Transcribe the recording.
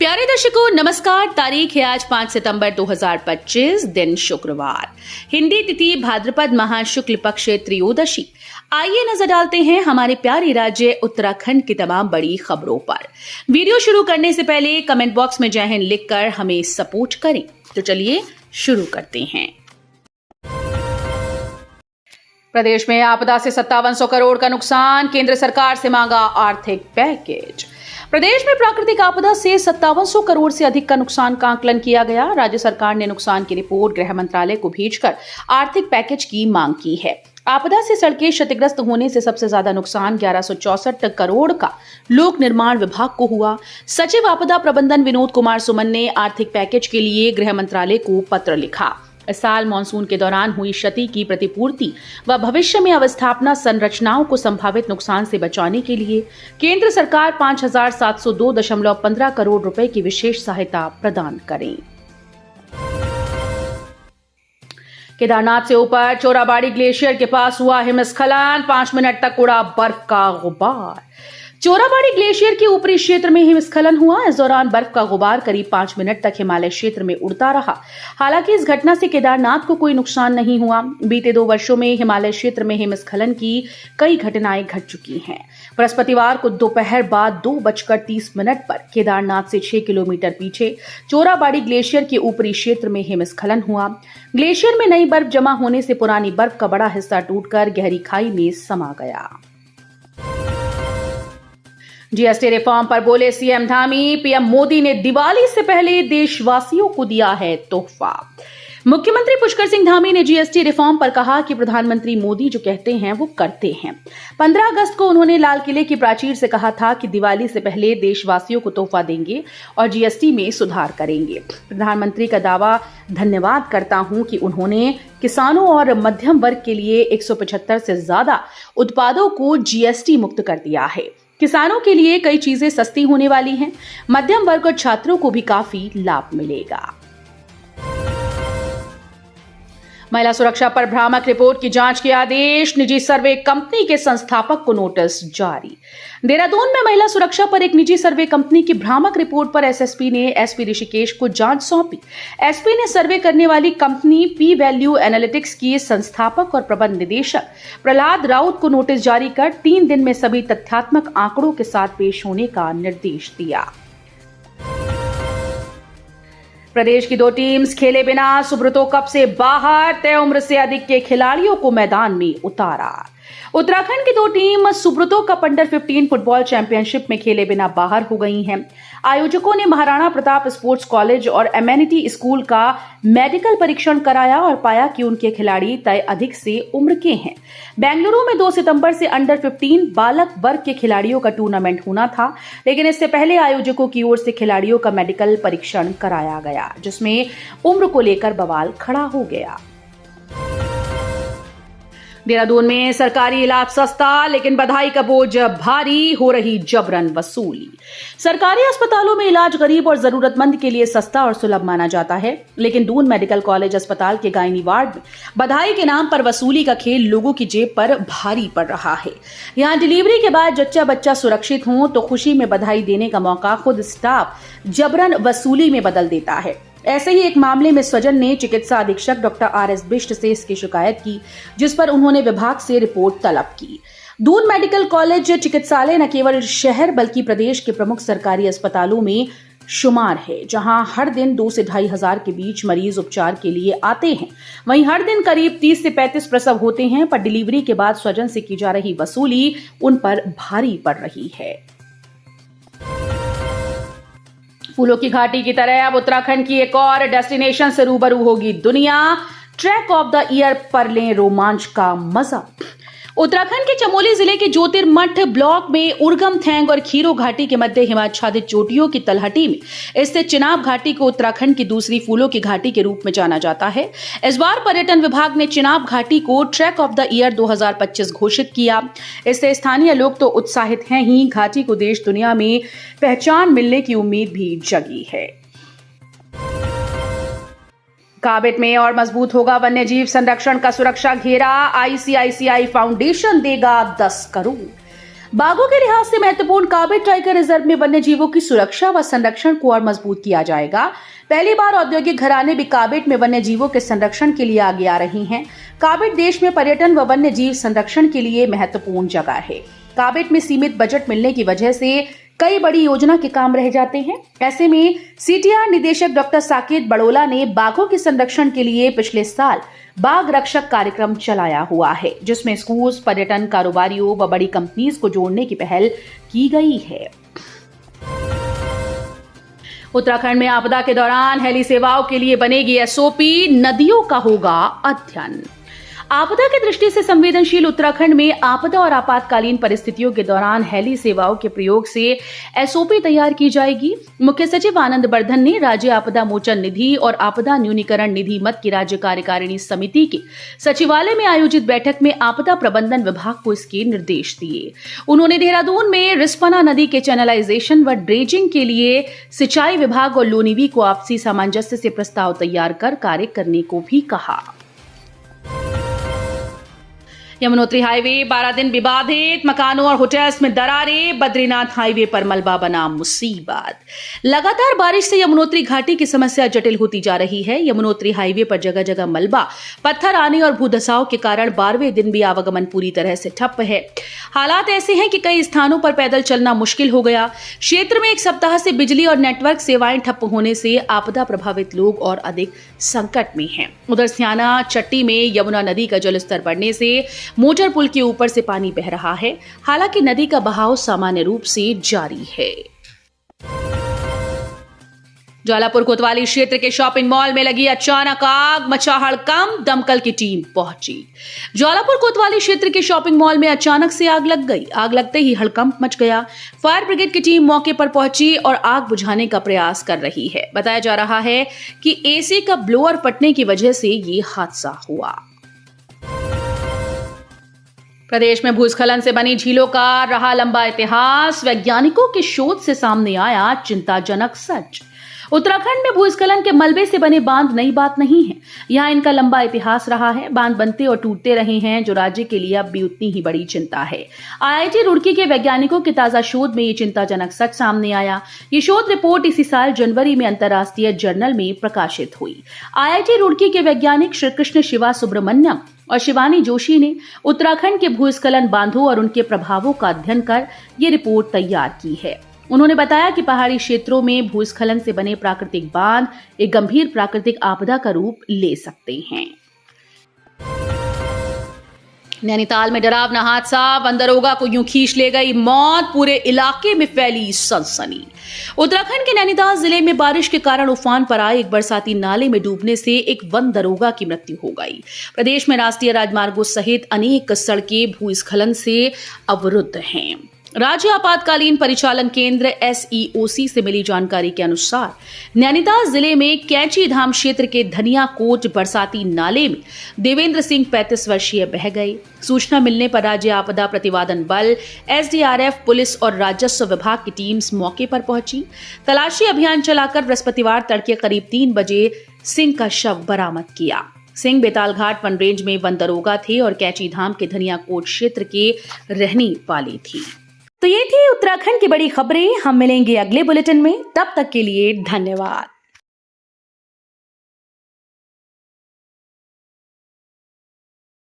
प्यारे दर्शकों नमस्कार। तारीख है आज 5 सितंबर 2025, दिन शुक्रवार, हिंदी तिथि भाद्रपद माह शुक्ल पक्ष त्रयोदशी। आइए नजर डालते हैं हमारे प्यारे राज्य उत्तराखंड की तमाम बड़ी खबरों पर। वीडियो शुरू करने से पहले कमेंट बॉक्स में जय हिंद लिखकर हमें सपोर्ट करें। तो चलिए शुरू करते हैं। प्रदेश में आपदा से 5700 करोड़ का नुकसान, केंद्र सरकार से मांगा आर्थिक पैकेज। प्रदेश में प्राकृतिक आपदा से 5700 करोड़ से अधिक का नुकसान का आकलन किया गया। राज्य सरकार ने नुकसान की रिपोर्ट गृह मंत्रालय को भेजकर आर्थिक पैकेज की मांग की है। आपदा से सड़कें क्षतिग्रस्त होने से सबसे ज्यादा नुकसान 1164 करोड़ का लोक निर्माण विभाग को हुआ। सचिव आपदा प्रबंधन विनोद कुमार सुमन ने आर्थिक पैकेज के लिए गृह मंत्रालय को पत्र लिखा। इस साल मानसून के दौरान हुई क्षति की प्रतिपूर्ति व भविष्य में अवस्थापना संरचनाओं को संभावित नुकसान से बचाने के लिए केंद्र सरकार 5702.15 करोड़ रुपए की विशेष सहायता प्रदान करें। केदारनाथ से ऊपर चोराबाड़ी ग्लेशियर के पास हुआ हिमस्खलन, 5 मिनट तक उड़ा बर्फ का गुबार। चोराबाड़ी ग्लेशियर के ऊपरी क्षेत्र में हिमस्खलन हुआ। इस दौरान बर्फ का गुबार करीब 5 मिनट तक हिमालय क्षेत्र में उड़ता रहा। हालांकि इस घटना से केदारनाथ को कोई नुकसान नहीं हुआ। बीते 2 वर्षों में हिमालय क्षेत्र में हिमस्खलन की कई घटनाएं घट चुकी हैं। बृहस्पतिवार को दोपहर बाद 2:30 पर केदारनाथ से 6 किलोमीटर पीछे चोराबाड़ी ग्लेशियर के ऊपरी क्षेत्र में हिमस्खलन हुआ। ग्लेशियर में नई बर्फ जमा होने से पुरानी बर्फ का बड़ा हिस्सा टूटकर गहरी खाई में समा गया। जीएसटी रिफॉर्म पर बोले सीएम धामी, पीएम मोदी ने दिवाली से पहले देशवासियों को दिया है तोहफा। मुख्यमंत्री पुष्कर सिंह धामी ने जीएसटी रिफॉर्म पर कहा कि प्रधानमंत्री मोदी जो कहते हैं वो करते हैं। 15 अगस्त को उन्होंने लाल किले की प्राचीर से कहा था कि दिवाली से पहले देशवासियों को तोहफा देंगे और जीएसटी में सुधार करेंगे। प्रधानमंत्री का दावा धन्यवाद करता हूं कि उन्होंने किसानों और मध्यम वर्ग के लिए 175 से ज्यादा उत्पादों को जीएसटी मुक्त कर दिया है। किसानों के लिए कई चीजें सस्ती होने वाली हैं। मध्यम वर्ग और छात्रों को भी काफी लाभ मिलेगा। महिला सुरक्षा पर भ्रामक रिपोर्ट की जांच के आदेश, निजी सर्वे कंपनी के संस्थापक को नोटिस जारी। देहरादून में महिला सुरक्षा पर एक निजी सर्वे कंपनी की भ्रामक रिपोर्ट पर एसएसपी ने एसपी ऋषिकेश को जांच सौंपी। एसपी ने सर्वे करने वाली कंपनी पी वैल्यू एनालिटिक्स की संस्थापक और प्रबंध निदेशक प्रहलाद राउत को नोटिस जारी कर 3 दिन में सभी तथ्यात्मक आंकड़ों के साथ पेश होने का निर्देश दिया। प्रदेश की 2 टीम्स खेले बिना सुब्रतो कप से बाहर, तय उम्र से अधिक के खिलाड़ियों को मैदान में उतारा। उत्तराखंड की 2 team Subroto Cup under 15 football championship में खेले बिना बाहर हो गई हैं। आयोजकों ने महाराणा प्रताप स्पोर्ट्स कॉलेज और एमेनिटी स्कूल का मेडिकल परीक्षण कराया और पाया कि उनके खिलाड़ी तय अधिक से उम्र के हैं। बेंगलुरु में 2 सितंबर से अंडर 15 बालक वर्ग के खिलाड़ियों का टूर्नामेंट होना था, लेकिन इससे पहले आयोजकों की ओर से खिलाड़ियों का मेडिकल परीक्षण कराया गया, जिसमें उम्र को लेकर बवाल खड़ा हो गया। देहरादून में सरकारी इलाज सस्ता, लेकिन बधाई का बोझ भारी, हो रही जबरन वसूली। सरकारी अस्पतालों में इलाज गरीब और जरूरतमंद के लिए सस्ता और सुलभ माना जाता है, लेकिन दून मेडिकल कॉलेज अस्पताल के गायनी वार्ड में बधाई के नाम पर वसूली का खेल लोगों की जेब पर भारी पड़ रहा है। यहाँ डिलीवरी के बाद जच्चा बच्चा सुरक्षित हो तो खुशी में बधाई देने का मौका खुद स्टाफ जबरन वसूली में बदल देता है। ऐसे ही एक मामले में स्वजन ने चिकित्सा अधीक्षक डॉक्टर आर.एस. बिष्ट से इसकी शिकायत की, जिस पर उन्होंने विभाग से रिपोर्ट तलब की। दून मेडिकल कॉलेज चिकित्सालय न केवल शहर बल्कि प्रदेश के प्रमुख सरकारी अस्पतालों में शुमार है, जहां हर दिन 2 से 2.5 हजार के बीच मरीज उपचार के लिए आते हैं। वहीं हर दिन करीब 30 से 35 प्रसव होते हैं, पर डिलीवरी के बाद स्वजन से की जा रही वसूली उन पर भारी पड़ रही है। फूलों की घाटी की तरह अब उत्तराखंड की एक और डेस्टिनेशन से रूबरू होगी दुनिया। ट्रैक ऑफ द ईयर पर लें रोमांच का मजा। उत्तराखंड के चमोली जिले के ज्योतिर्मठ ब्लॉक में उर्गम थैंग और खीरो घाटी के मध्य हिमाच्छादित चोटियों की तलहटी में स्थित चिनाब घाटी को उत्तराखंड की दूसरी फूलों की घाटी के रूप में जाना जाता है। इस बार पर्यटन विभाग ने चिनाब घाटी को ट्रैक ऑफ द ईयर 2025 घोषित किया। इससे स्थानीय लोग तो उत्साहित हैं ही, घाटी को देश दुनिया में पहचान मिलने की उम्मीद भी जगी है। काबिट में और मजबूत होगा वन्यजीव संरक्षण का सुरक्षा घेरा, आईसीआईसीआई फाउंडेशन देगा 10 करोड़। बाघों के लिहाज से महत्वपूर्ण काबिट टाइगर रिजर्व में वन्य जीवों की सुरक्षा व संरक्षण को और मजबूत किया जाएगा। पहली बार औद्योगिक घराने भी काबिट में वन्य जीवों के संरक्षण के लिए आगे आ रही हैं। काबिट देश में पर्यटन व वन्य जीव संरक्षण के लिए महत्वपूर्ण जगह है। काबिट में सीमित बजट मिलने की वजह से कई बड़ी योजना के काम रह जाते हैं। ऐसे में सीटीआर निदेशक डॉक्टर साकेत बड़ोला ने बाघों के संरक्षण के लिए पिछले साल बाघ रक्षक कार्यक्रम चलाया हुआ है, जिसमें स्कूल, पर्यटन कारोबारियों व बड़ी कंपनीज को जोड़ने की पहल की गई है। उत्तराखंड में आपदा के दौरान हेली सेवाओं के लिए बनेगी एसओपी, नदियों का होगा अध्ययन। आपदा की दृष्टि से संवेदनशील उत्तराखंड में आपदा और आपातकालीन परिस्थितियों के दौरान हेली सेवाओं के प्रयोग से एसओपी तैयार की जाएगी। मुख्य सचिव आनंद बर्धन ने राज्य आपदा मोचन निधि और आपदा न्यूनीकरण निधि मद की राज्य कार्यकारिणी समिति की सचिवालय में आयोजित बैठक में आपदा प्रबंधन विभाग को इसके निर्देश दिए। उन्होंने देहरादून में रिस्पना नदी के चैनलाइजेशन व ड्रेजिंग के लिए सिंचाई विभाग और लोनीवी को आपसी सामंजस्य से प्रस्ताव तैयार कर कार्य करने को भी कहा। यमुनोत्री हाईवे 12 दिन विवादित, मकानों और होटल्स में दरारें, बद्रीनाथ हाईवे पर मलबा बना मुसीबत। लगातार बारिश से यमुनोत्री घाटी की समस्या जटिल होती जा रही है। यमुनोत्री हाईवे पर जगह जगह मलबा, पत्थर आने और भूधसाव के कारण 12वें दिन भी आवागमन पूरी तरह से ठप है। हालात ऐसे हैं कि कई स्थानों पर पैदल चलना मुश्किल हो गया। क्षेत्र में एक सप्ताह से बिजली और नेटवर्क सेवाएं ठप होने से आपदा प्रभावित लोग और अधिक संकट में हैं। उधर स्याना चट्टी में यमुना नदी का जलस्तर बढ़ने से मोटर पुल के ऊपर से पानी बह रहा है। हालांकि नदी का बहाव सामान्य रूप से जारी है। ज्वालापुर कोतवाली क्षेत्र के शॉपिंग मॉल में लगी अचानक आग, मचा हड़कंप, दमकल की टीम पहुंची। ज्वालापुर कोतवाली क्षेत्र के शॉपिंग मॉल में अचानक से आग लग गई। आग लगते ही हड़कंप मच गया। फायर ब्रिगेड की टीम मौके पर पहुंची और आग बुझाने का प्रयास कर रही है। बताया जा रहा है कि एसी का ब्लोअर फटने की वजह से ये हादसा हुआ। प्रदेश में भूस्खलन से बनी झीलों का रहा लंबा इतिहास, वैज्ञानिकों के शोध से सामने आया चिंताजनक सच। उत्तराखंड में भूस्खलन के मलबे से बने बांध नई बात नहीं है। यहाँ इनका लंबा इतिहास रहा है। बांध बनते और टूटते रहे हैं, जो राज्य के लिए अब भी उतनी ही बड़ी चिंता है। आईआईटी रुड़की के वैज्ञानिकों के ताजा शोध में ये चिंताजनक सच सामने आया। ये शोध रिपोर्ट इसी साल जनवरी में अंतर्राष्ट्रीय जर्नल में प्रकाशित हुई। आईआईटी रुड़की के वैज्ञानिक श्री कृष्ण शिवा सुब्रमण्यम और शिवानी जोशी ने उत्तराखंड के भूस्खलन बांधों और उनके प्रभावों का अध्ययन कर ये रिपोर्ट तैयार की है। उन्होंने बताया कि पहाड़ी क्षेत्रों में भूस्खलन से बने प्राकृतिक बांध एक गंभीर प्राकृतिक आपदा का रूप ले सकते हैं। नैनीताल में डरावना हादसा, वन दरोगा को यूं खींच ले गई मौत, पूरे इलाके में फैली सनसनी। उत्तराखंड के नैनीताल जिले में बारिश के कारण उफान पर आए एक बरसाती नाले में डूबने से एक वन दरोगा की मृत्यु हो गई। प्रदेश में राष्ट्रीय राजमार्गों सहित अनेक सड़कें भूस्खलन से अवरुद्ध हैं। राज्य आपातकालीन परिचालन केंद्र SEOC से मिली जानकारी के अनुसार नैनीताल जिले में कैंची धाम क्षेत्र के धनिया कोट बरसाती नाले में देवेंद्र सिंह 35 वर्षीय बह गए। सूचना मिलने पर राज्य आपदा प्रतिवादन बल, SDRF, पुलिस और राजस्व विभाग की टीम्स मौके पर पहुंची। तलाशी अभियान चलाकर बृहस्पतिवार तड़के करीब 3 बजे सिंह का शव बरामद किया। सिंह बेतालघाट वन रेंज में वन दरोगा थे और कैंची धाम के धनिया कोट क्षेत्र के रहने वाले थी। तो ये थी उत्तराखंड की बड़ी खबरें। हम मिलेंगे अगले बुलेटिन में, तब तक के लिए धन्यवाद।